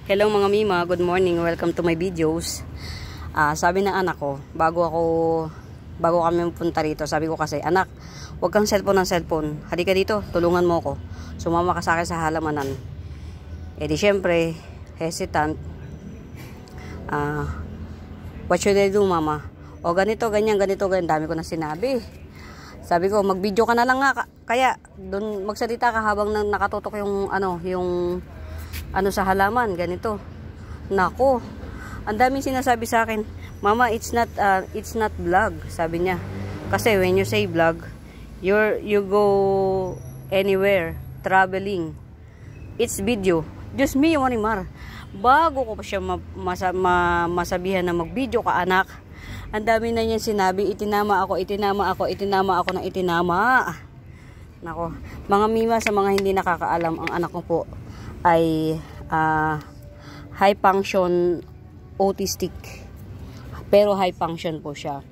Hello mga Mima, good morning, welcome to my videos. Sabi ng anak ko, bago kami punta rito, sabi ko kasi, anak, huwag kang cellphone ng cellphone. Halika dito, tulungan mo ko. Sumama ka sa akin sa halamanan. Eh di syempre, hesitant. What should I do, mama? O ganito, ganyan, dami ko na sinabi. Sabi ko, mag-video ka na lang nga. Kaya, doon magsalita ka habang nakatutok yung sa halaman, ganito. Nako, ang daming sinasabi sa akin, mama, it's not vlog, sabi niya. Kasi when you say vlog, you go anywhere, traveling. It's video. Diyos me, Marimar. Bago ko pa siya masabihan na mag-video ka, anak, ang dami na niyan sinabi, itinama ako ng itinama. Nako, mga Mima, sa mga hindi nakakaalam, ang anak ko po ay high function autistic, pero high function po siya.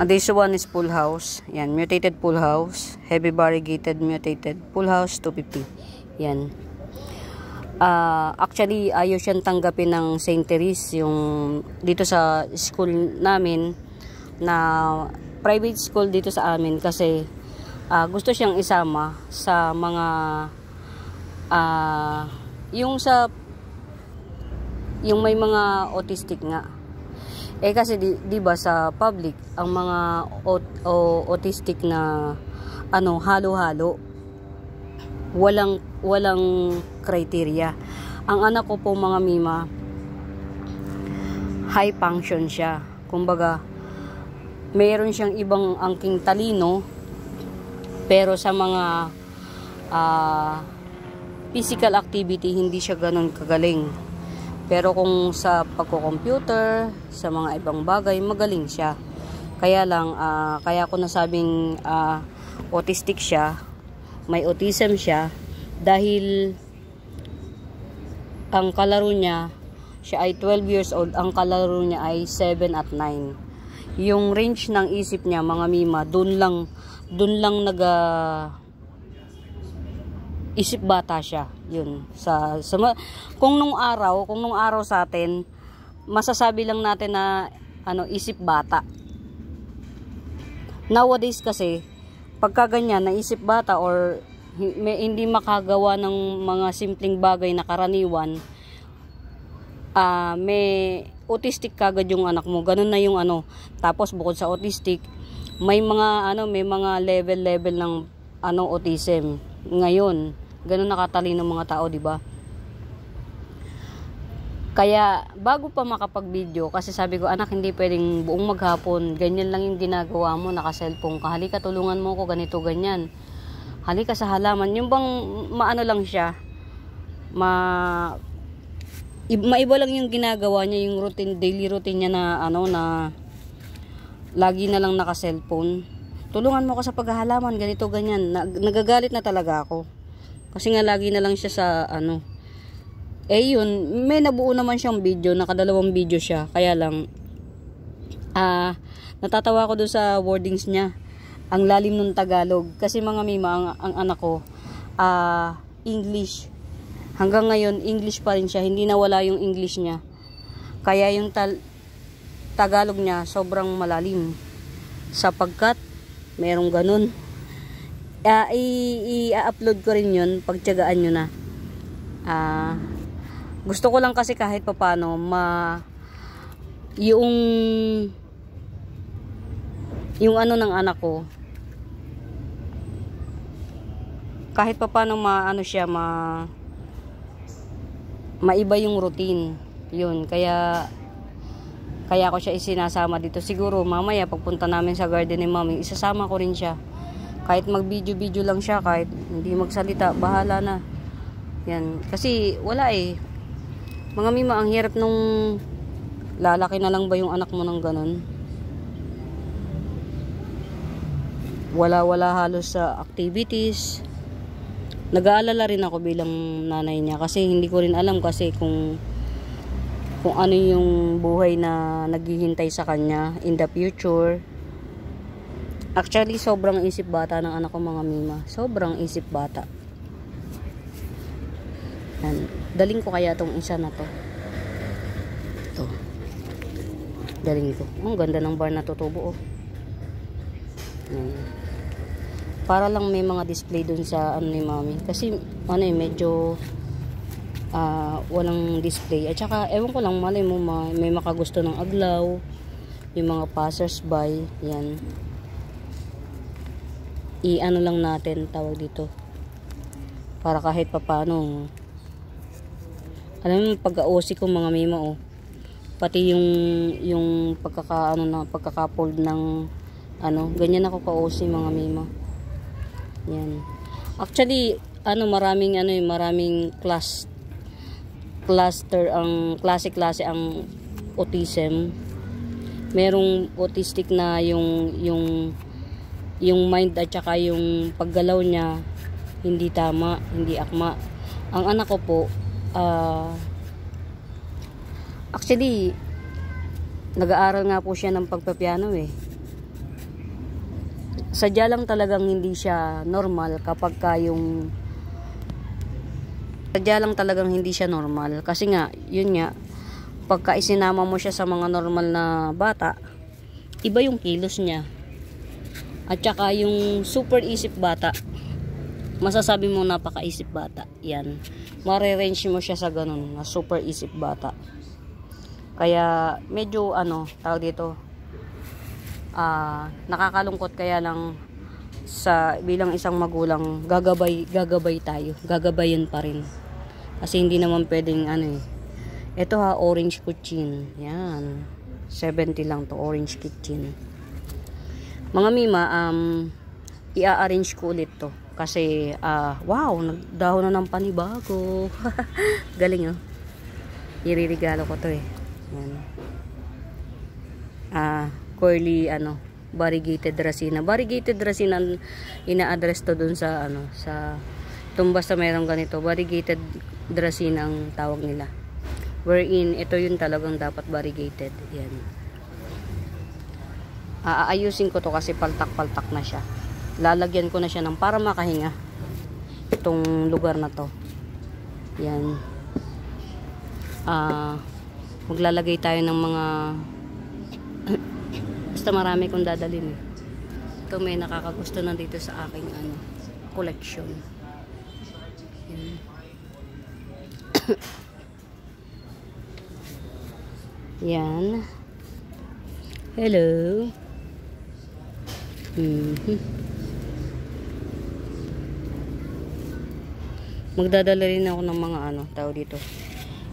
This one is full house. Yan, mutated full house, heavy variegated mutated full house 250. Yan. Actually, ayaw siyang tanggapin ng St. Therese, yung dito sa school namin, na private school dito sa amin, kasi gusto siyang isama sa mga yung may mga autistic nga. Eh kasi di ba sa public ang mga autistic na halo-halo, walang criteria. Ang anak ko po, mga Mima, high function siya. Kumbaga, mayroon siyang ibang angking talino, pero sa mga physical activity hindi siya ganun kagaling. Pero kung sa pagko-computer, sa mga ibang bagay, magaling siya. Kaya lang, kaya ko nasabing autistic siya, may autism siya, dahil ang kalaro niya, siya ay 12 years old, ang kalaro niya ay 7 at 9. Yung range ng isip niya, mga Mima, doon lang isip bata siya. Yun. Kung nung araw sa atin, masasabi lang natin na isip bata. Nowadays kasi, pagka ganyan na isip bata or hindi makagawa ng mga simpleng bagay na karaniwan, may autistic kagad yung anak mo. Ganun na yung Tapos bukod sa autistic, may mga level ng autism. Ngayon, ganun nakatalino mga tao, di ba? Kaya bago pa makapag-video, kasi sabi ko, anak, hindi pwedeng buong maghapon ganyan lang yung ginagawa mo, naka-cellphone ka. Halika, tulungan mo ko, ganito, ganyan. Halika sa halaman. Yung bang lang siya, maiba lang yung ginagawa niya, yung daily routine niya na lagi na lang naka-cellphone. Tulungan mo ko sa paghahalaman, ganito, ganyan. Nagagalit na talaga ako. Kasi nga lagi na lang siya sa yun, may nabuo naman siyang video, nakadalawang video siya. Kaya lang, natatawa ko doon sa wordings niya. Ang lalim ng Tagalog. Kasi mga Mima, ang anak ko, English. Hanggang ngayon, English pa rin siya. Hindi nawala yung English niya. Kaya yung Tagalog niya, sobrang malalim. Sapagkat, merong ganun. I-upload ko rin yun, pagtiyagaan nyo na. Gusto ko lang kasi kahit papano, yung ng anak ko, kahit papano maiba yung routine. Yun, kaya ko siya isinasama dito. Siguro mamaya pagpunta namin sa garden ni Mami, isasama ko rin siya. Kahit mag-video lang siya, kahit hindi magsalita, bahala na. Yan, kasi wala Mga Mima, ang hirap nung lalaki na lang ba yung anak mo ng ganun? Wala halos sa activities. Nag-aalala rin ako bilang nanay niya, kasi hindi ko rin alam kasi kung ano yung buhay na naghihintay sa kanya in the future. Actually, sobrang isip bata ng anak ko, mga Mima. Sobrang isip bata. Yan. Daling ko kaya tong isa na to. Ito. Daling ko. Ang ganda ng bar na tutubo, oh. Yan. Para lang may mga display dun sa ano ni mami. Kasi ano medyo walang display. At saka ewan ko lang, malay mo may makagusto ng aglaw, yung mga passers-by. Yan. I-ano lang natin tawag dito. Para kahit papano. Alam mo pag-aosi ko mga mima, oh. Pati yung pagkaka-fold ng ano, ganyan ako ka-osi mga mima. Yan. Actually, maraming cluster ang klase ang autism. Merong autistic na yung mind at saka yung paggalaw niya hindi tama, hindi akma. Ang anak ko po actually nag-aaral nga po siya ng pagpapiano eh. Sadya lang talagang hindi siya normal kasi nga yun nga pagka isinama mo siya sa mga normal na bata, iba yung kilos niya. At saka yung super isip bata, masasabi mo napakaisip bata. Yan. Mare-range mo siya sa ganun na super isip bata. Kaya medyo tawag dito, nakakalungkot, kaya lang sa bilang isang magulang gagabay tayo, gagabayin pa rin kasi hindi naman pwedeng ito orange kitchen, yan 70 lang to, orange kitchen mga mima. I-arrange ko ulit to kasi wow, nagdahon na ng panibago. Galing, oh. Iririgalo ko to eh. Yan. Curly variegated Dracena. Variegated Dracena ina-address to dun sa sa tumbas na mayroong ganito. Variegated Dracena ang tawag nila. Wherein ito yung talagang dapat variegated. Yan. Aayusin ko to kasi paltak-paltak na siya. Lalagyan ko na siya ng para makahinga itong lugar na to. Yan. Maglalagay tayo ng mga basta marami kong dadalhin. Ito may nakakagusto na dito sa aking collection. Yan. Yan. Hello. Magdadala rin ako ng mga tao dito.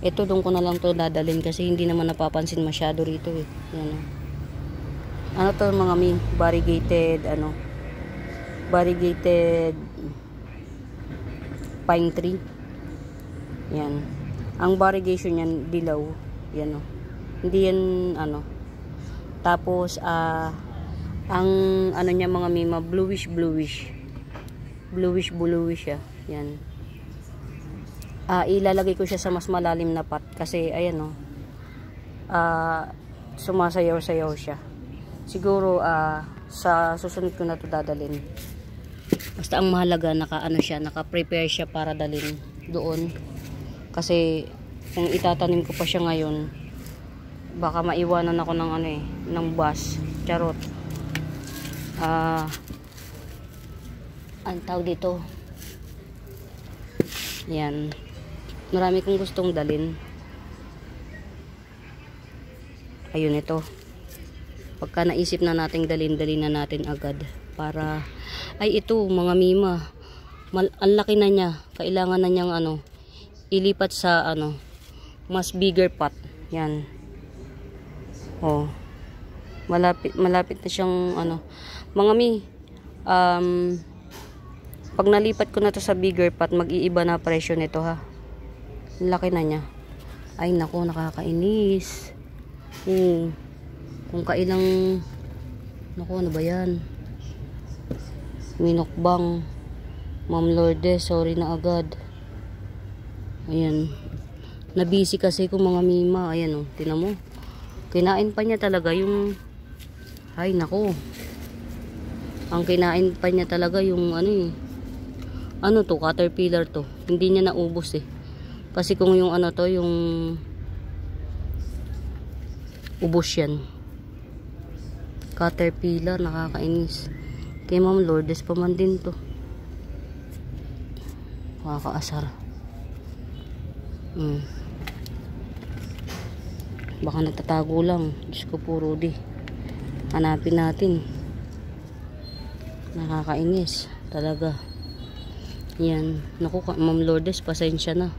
Ito doon ko na lang to dadalhin kasi hindi naman napapansin masyado rito eh. Yan. To mga variegated variegated pine tree. Yan. Ang variegation niyan dilaw. Yan, oh. Hindi yan Tapos ang niya mga mima bluish siya. Yan. Ilalagay ko siya sa mas malalim na pot kasi ayan, sumasayaw-sayaw siya. Siguro sa susunod ko na to dadalhin. Basta ang mahalaga naka-prepare siya para dalhin doon. Kasi kung itatanim ko pa siya ngayon, baka maiwanan ako ng ng bus. Charot. Ang tawag dito. Yan. Marami kong gustong dalhin. Ayun ito. Pagka naisip na nating dalhin na natin agad. Para, ay ito mga mima. Ang laki na niya. Kailangan na niyang ilipat sa mas bigger pot. Yan. Oh. Malapit na siyang mga mi. Pag nalipat ko na to sa bigger pot, mag-iiba na presyo nito ha. Laki na niya. Ay nako, nakakainis. Kung kailang nako, ano ba yan? Minokbang. Ma'am Lourdes, sorry na agad. Ayan. Nabisi kasi ko mga mima. Ayan, oh, tinan mo. Kinain pa niya talaga yung ay nako. Ang kinain pa niya talaga yung to, caterpillar to. Hindi niya naubos eh. Pasikong yung ano to, yung ubos yan. Caterpillar, nakakainis. Kay Ma'am Lourdes pa man din to. Nakakaasar. Baka nagtatago lang. Diyos ko po, Rudy. Hanapin natin. Nakakainis. Talaga. Yan. Naku, Ma'am Lourdes, pasensya na.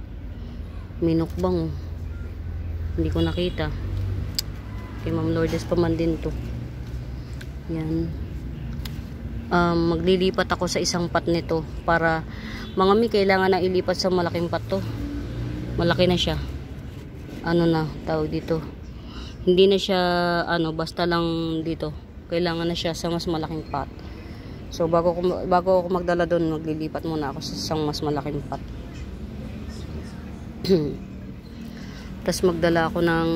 Minukbang. Hindi ko nakita. Kay Ma'am Lourdes pa man din to. Yan. Maglilipat ako sa isang pot nito para mga mi, kailangan na ilipat sa malaking pot to. Malaki na siya. Ano na tawag dito, hindi na siya ano basta lang dito, kailangan na siya sa mas malaking pot. So bago ako magdala doon, maglilipat muna ako sa isang mas malaking pot. Tapos magdala ako ng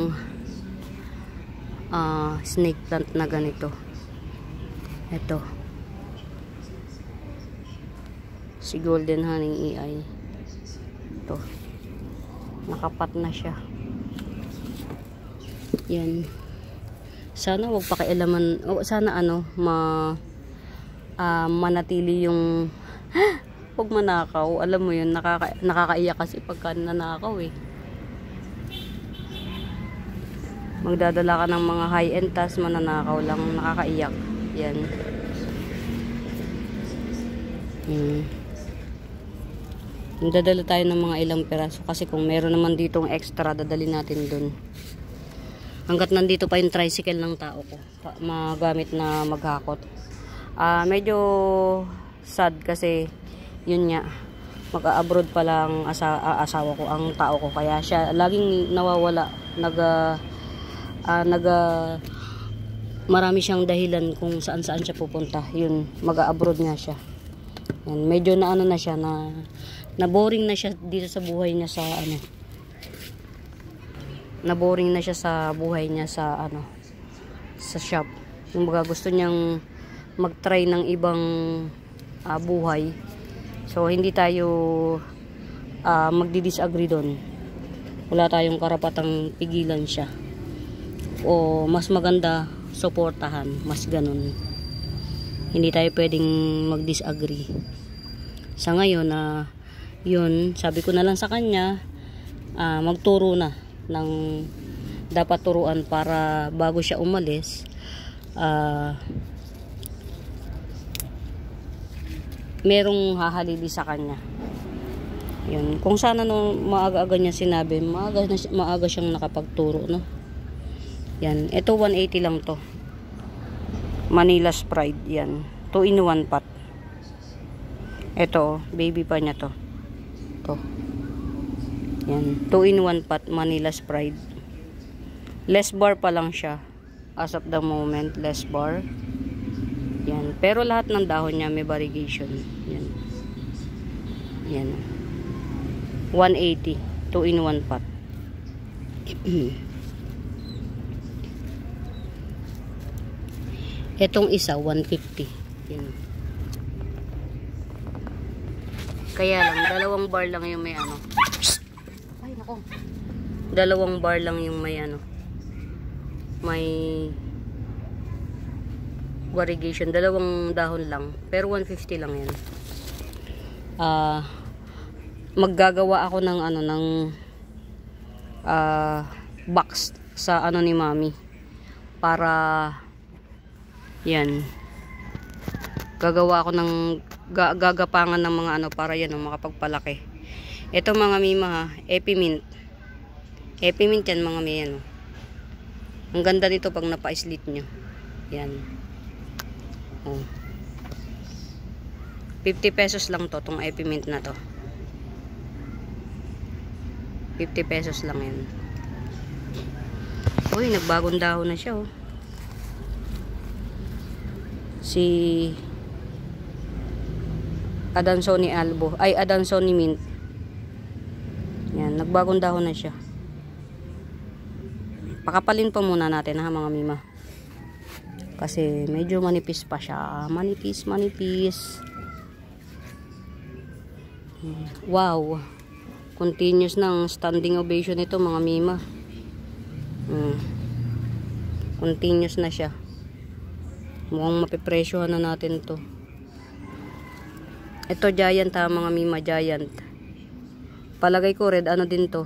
snake plant na ganito. Ito si Golden Honey AI. Ito, nakapat na siya. Yan. Sana wag pakialaman, sana ano manatili yung wag manakaw. Alam mo yun, nakakaiyak kasi pagka nanakaw eh. Magdadala ka ng mga high-end, tas mananakaw lang, nakakaiyak. Yan. Dadala tayo ng mga ilang peraso kasi kung meron naman ditong extra, dadali natin dun. Hanggat nandito pa yung tricycle ng tao ko, magamit na maghakot. Medyo sad kasi yun nga, mag-abroad pa lang asawa ko, ang tao ko, kaya siya laging nawawala. Marami siyang dahilan kung saan siya pupunta. Yun, mag-abroad nga siya. Yan, medyo na ano na siya, na boring na siya dito sa buhay niya sa ano. Na boring na siya sa buhay niya sa ano, sa shop. Yung baga gusto niyang mag-try ng ibang buhay. So hindi tayo magdi-disagree doon. Wala tayong karapatang pigilan siya. O mas maganda suportahan, mas ganun. Hindi tayo pwedeng mag-disagree. Sa ngayon yun, sabi ko na lang sa kanya, magturo na ng dapat turuan para bago siya umalis, merong hahalili sa kanya. Yun, kung sana no maaga-aga niya sinabi, maaga siyang nakapagturo, no. Yan, ito 180 lang to. Manila's Pride, yan. 2-in-1 pot. Ito, baby pa niya to. To. Yan, 2-in-1 pot, Manila's Pride. Less bar pa lang siya. As of the moment, less bar. Yan, pero lahat ng dahon niya may variegation. Yan. Yan. 180, 2-in-1 pot. Etong isa 150. Yan. Kaya lang dalawang bar lang yung may ano. Ay nako. Dalawang bar lang yung may ano. May variegation, dalawang dahon lang. Pero 150 lang 'yan. Maggagawa ako ng ano ng box sa ano ni Mami para yan, gagawa ako ng gagapangan ng mga ano para yan makapagpalaki. Ito mga mima ha, Epimint yan mga may ano. Ang ganda nito pag napa-slit nyo yan. 50 pesos lang to, tong Epimint na to. 50 pesos lang yan. Uy, nagbagong dahon na siya si Adansonii Albo, ay Adansonii Mint. Yan, nagbagong dahon na siya. Pakapalin pa muna natin ha mga mima. Kasi medyo manipis pa siya. Manipis. Wow. Continuous ng standing ovation ito mga mima. Continuous na siya. Mukhang mapipresyohan na natin to. Ito giant ha mga mima, giant. Palagay ko red ano din to.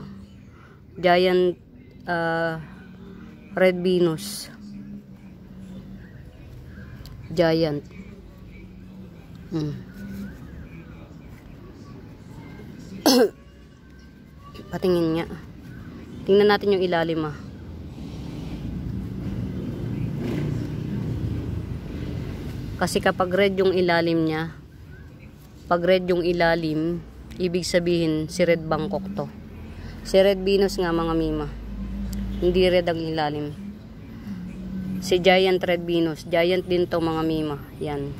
Giant red Venus. Giant. Patingin nga. Tingnan natin yung ilalim ah. Kasi kapag red yung ilalim niya, pag red yung ilalim, ibig sabihin si Red Bangkok to. Si Red Venus nga mga mima. Hindi red ang ilalim. Si Giant Red Venus, giant din to mga mima. Yan.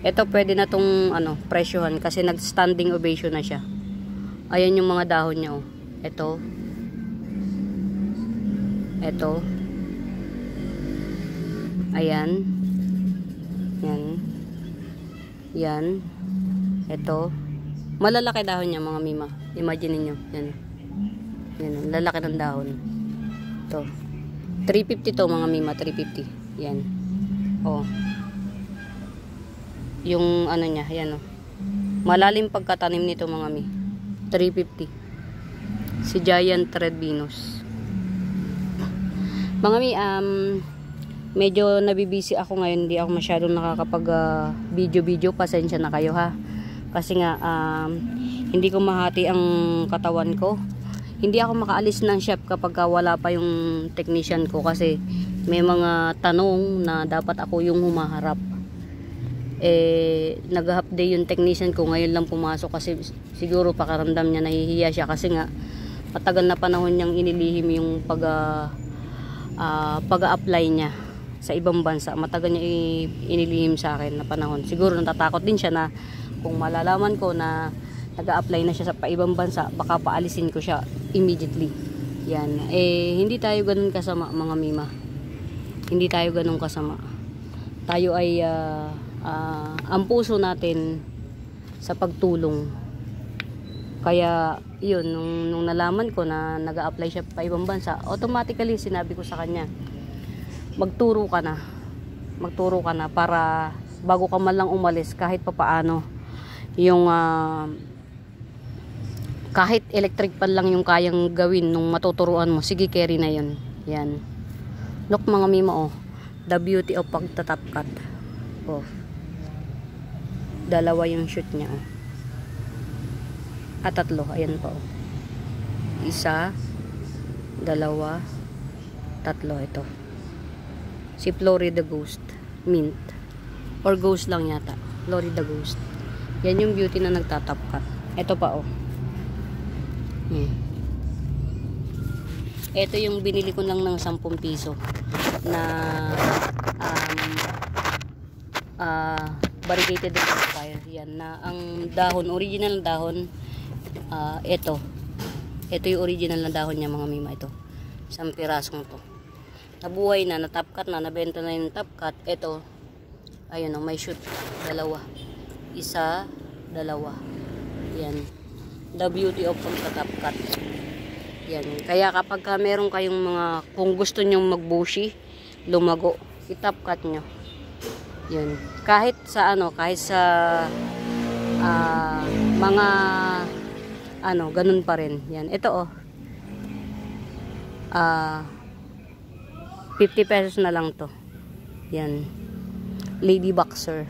Ito pwede na tong presyohan kasi nag-standing ovation na siya. Ayan yung mga dahon niya oh. Ito. Ito. Ayan. Yan. Yan. Ito. Malalaki dahon niya mga mima. Imagine niyo. Yan. Yan. Lalaki ng dahon. Ito. 350 to mga mima. 350. Yan. Oh. Yung ano niya. Yan oh. Malalim pagkatanim nito mga mi. 350. Si Giant Red Venus. Mga mi, medyo nabibisi ako ngayon, hindi ako masyadong nakakapag video pasensya na kayo ha, kasi nga hindi ko mahati ang katawan ko, hindi ako makaalis ng shop kapag wala pa yung technician ko kasi may mga tanong na dapat ako yung humaharap. Nag-half day yung technician ko, ngayon lang pumasok kasi siguro pakaramdam niya, nahihiya siya kasi nga matagal na panahon niyang inilihim yung pag-a-apply niya sa ibang bansa. Matagal niya inilihim sa akin na panahon. Siguro natatakot din siya na kung malalaman ko na nag-a-apply na siya sa ibang bansa, baka paalisin ko siya immediately. Yan. Hindi tayo ganun kasama mga mima. Hindi tayo ganun kasama. Tayo ay ang puso natin sa pagtulong. Kaya yun, nung nalaman ko na nag-a-apply siya pa ibang bansa, automatically sinabi ko sa kanya, magturo ka na para bago ka man lang umalis, kahit papaano yung kahit electric pan lang yung kayang gawin nung matuturuan mo, sige carry na yun. Yan. Look mga mima oh, the beauty of pagtatapkat. Oh. Dalawa yung shoot niya oh. At tatlo, ayan pa oh. Isa, dalawa, tatlo, ito. Si Florida Ghost, mint. Or ghost lang yata. Florida Ghost. Yan yung beauty na nagtatapkat. Ito pa oh. Ito yung binili ko lang ng 10 piso na variegated fire. Yan na ang dahon, original dahon. Ito yung original na dahon niya mga mima. Ito 1 pirasong to, nabuhay na, natapkat na, nabenta na yung tapkat. Ito, ayun o, may shoot, dalawa, isa, dalawa. Yan, the beauty of pagtatapkat. Yan, kaya kapag meron kayong mga, kung gusto nyong magbushi, lumago, itapkat nyo. Yan, kahit sa mga ganun pa rin. Yan, ito oh, 50 pesos na lang to. Yan, lady boxer.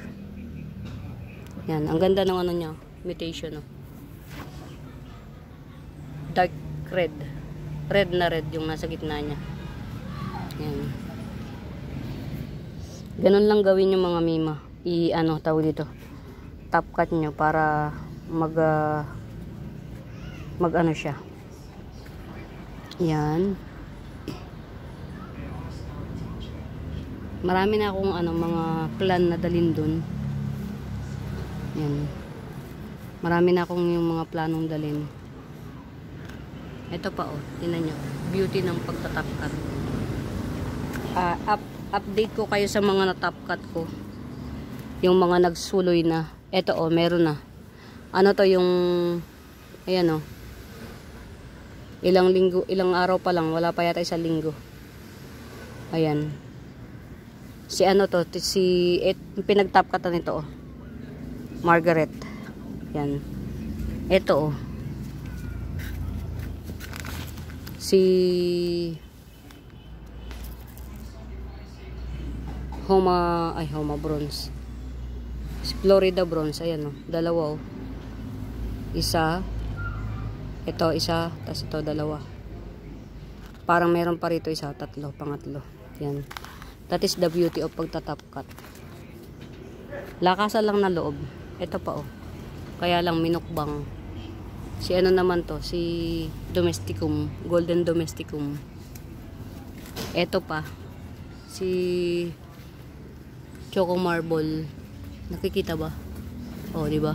Yan, ang ganda ng ano niya, imitation oh. Dark red, red na red yung nasa gitna niya. Yan, ganun lang gawin yung mga mima. Tawag dito, top cut nyo para mag ano siya. Yan. Marami na akong mga plan na dalhin dun. Yan. Marami na akong yung mga planong dalhin. Ito pa oh, tingnan nyo. Beauty ng pagtatapkat. Update ko kayo sa mga natapkat ko. Yung mga nagsuloy na. Ito oh, meron na. Ano to yung, ayan oh. Ilang araw pa lang, wala pa yata 1 linggo. Ayan. Si ano to, pinag-top cut nito, oh. Margaret. Yan. Ito, oh. Si Homa Bronze. Si Florida Bronze, ayan, oh. Dalawa, oh. Isa. Ito, isa. Tapos ito, dalawa. Parang meron pa rito isa, tatlo, pangatlo. Yan. That is the beauty of pagta-top cut. Lakasan lang na loob. Ito pa, oh. Kaya lang minukbang. Si ano naman to, si Domesticum, Golden Domesticum. Ito pa, si Choco Marble. Nakikita ba? Oh, di ba?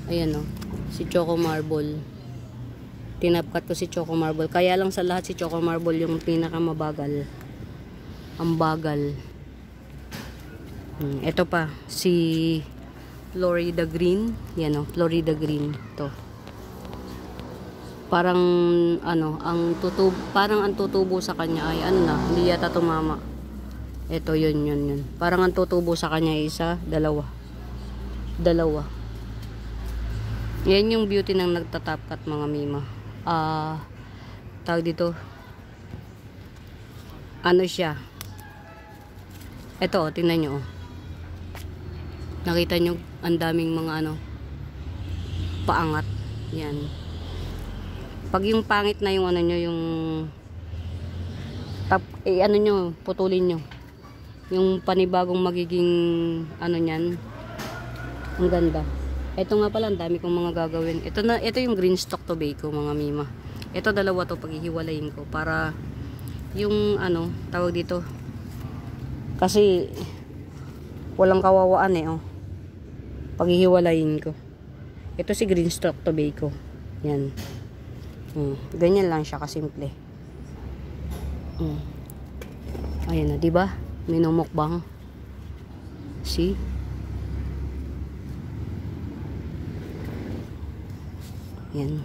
Ayan, oh. Si Choco Marble. Tinapkat ko si Choco Marble. Kaya lang sa lahat si Choco Marble yung pinakamabagal. Ang bagal. Ito pa, si Florida Green. Yan, oh, Florida Green. Ito. Parang ano, parang ang tutubo sa kanya ay ano na, hindi yata tumama. Ito, yun. Parang ang tutubo sa kanya ay isa, dalawa. Yan yung beauty ng nagta-top cut, mga mima. Tawag dito. Ano siya? Ito, oh, tingnan nyo, oh. Nakita nyo, ang daming mga ano, paangat. Yan. Pag yung pangit na yung ano nyo, yung ano nyo, putulin nyo. Yung panibagong magiging ano nyan, ang ganda. Ito nga pala, ang dami kong mga gagawin. Ito yung green stock tobacco, mga mima. Ito dalawa to, paghihiwalayin ko para yung ano, tawag dito. Kasi walang kawawaan, eh, oh. Paghihiwalayin ko. Ito si green stock tobacco. Yan. Ganyan lang siya kasimple. Ayan na, di ba? Minumukbang. See? Yan.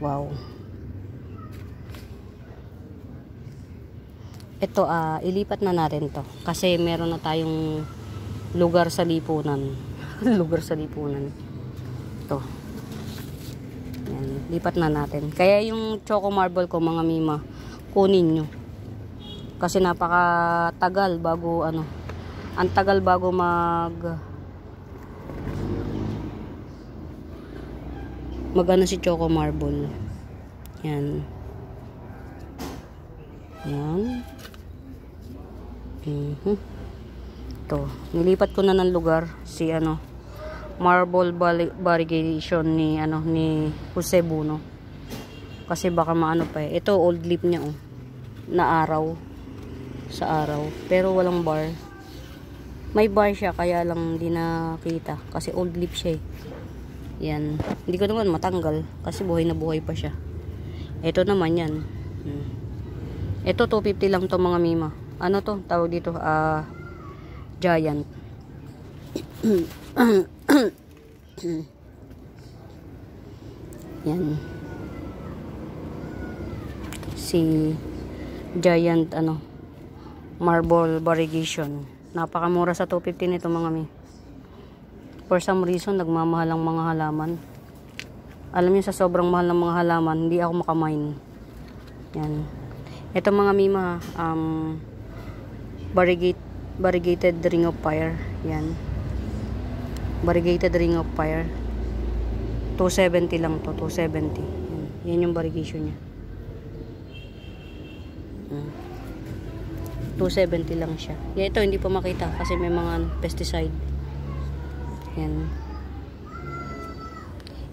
Wow. Ito, ilipat na natin to. Kasi meron na tayong lugar sa lipunan. Lugar sa lipunan. Ito. Yan. Lipat na natin. Kaya yung Choco Marble ko, mga mima, kunin nyo. Kasi napakatagal bago ano. Ang tagal bago magano si Choco Marble. Yan. Yan. Ito. Nilipat ko na ng lugar si ano, marble variegation ni Jose Buno. Kasi baka maano pa, eh. Ito old leaf niya, oh. Na araw. Sa araw. Pero walang bar. May bar siya, kaya lang hindi nakita. Kasi old leaf siya, eh. Yan. Hindi ko naman matanggal. Kasi buhay na buhay pa siya. Ito naman yan. Ito 250 lang to, mga mima. Ano to? Tawag dito. Giant. Yan. Si Giant marble variegation. Napakamura sa 250 nito, mga mi. For some reason, nagmamahal ang mga halaman. Alam niyo, sa sobrang mahal ng mga halaman, hindi ako makamine. Yan. Ito, mga mima, variegated ring of fire. Yan. Variegated ring of fire. 270 lang to, 270. Yan yung variegation niya. 270 lang siya. Ito hindi pa makita kasi may mga pesticide. Yan.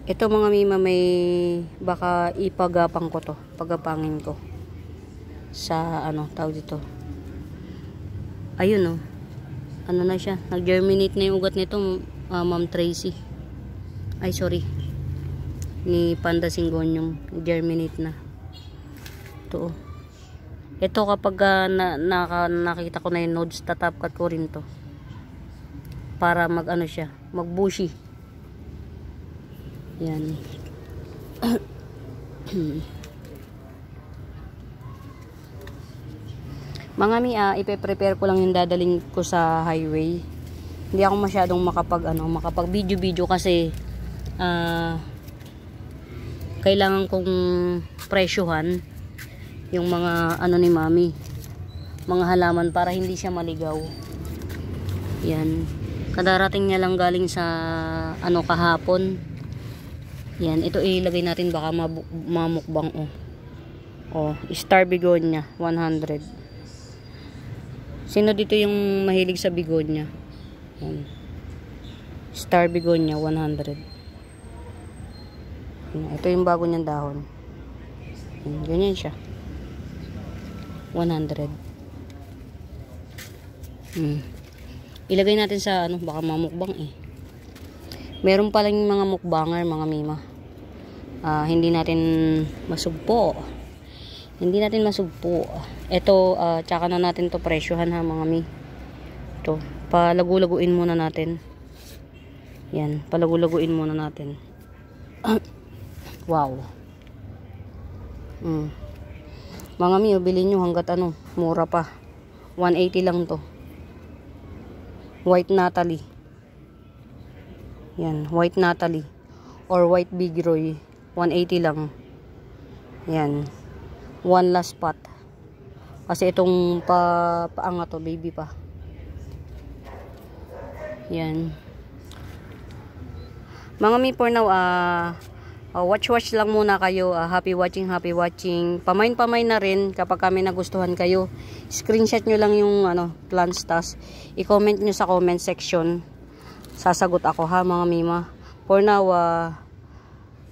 Ito, mga mima, may baka ipagapang ko to. Pagapangin ko. Sa tawag dito. Ayun, oh. Ano na siya? Nag-germinate na yung ugat nito, Ma'am Tracy. Ay, sorry. Ni Panda Singonyong. Germinate na. Ito, oh. Ito, kapag nakita ko na yung nodes, tatapkat ko rin to. Para siya, mag bushy. Yan. Mga mi, ipe-prepare ko lang yung dadaling ko sa highway. Hindi ako masyadong makapag video kasi kailangan kong presyuhan yung mga ni mami, mga halaman para hindi siya maligaw. Yan. Kadarating niya lang galing sa kahapon. Yan, ito ilagay natin baka mamukbang Star Begonia 100. Sino dito yung mahilig sa begonia? Yan. Star Begonia 100. Yan. Ito yung bago niyang dahon. Yan. Ganyan siya. 100. Ilagay natin sa baka mamukbang Meron palang mga mukbanger, mga mima. Hindi natin masugpo. Ito, tsaka na natin to presyohan ha, mga mi. Ito, palagulaguin muna natin. Yan, palagulaguin muna natin. Wow. Mga mi, bilhin nyo hanggat mura pa. 180 lang to. White Natalie. Yan, White Natalie or White Big Roy, 180 lang. Yan. One last pot. Kasi itong paanga to, baby pa. Yan. Mga mi, for now, watch lang muna kayo. Happy watching. Pamain na rin kapag kami nagustuhan kayo. Screenshot nyo lang yung plants, tas i-comment nyo sa comment section. Sasagot ako ha, mga mima. For now,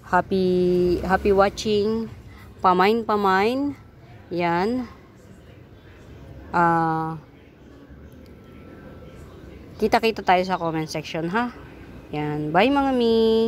happy watching. Pamain. Yan. Kita tayo sa comment section ha. Yan. Bye mga mi.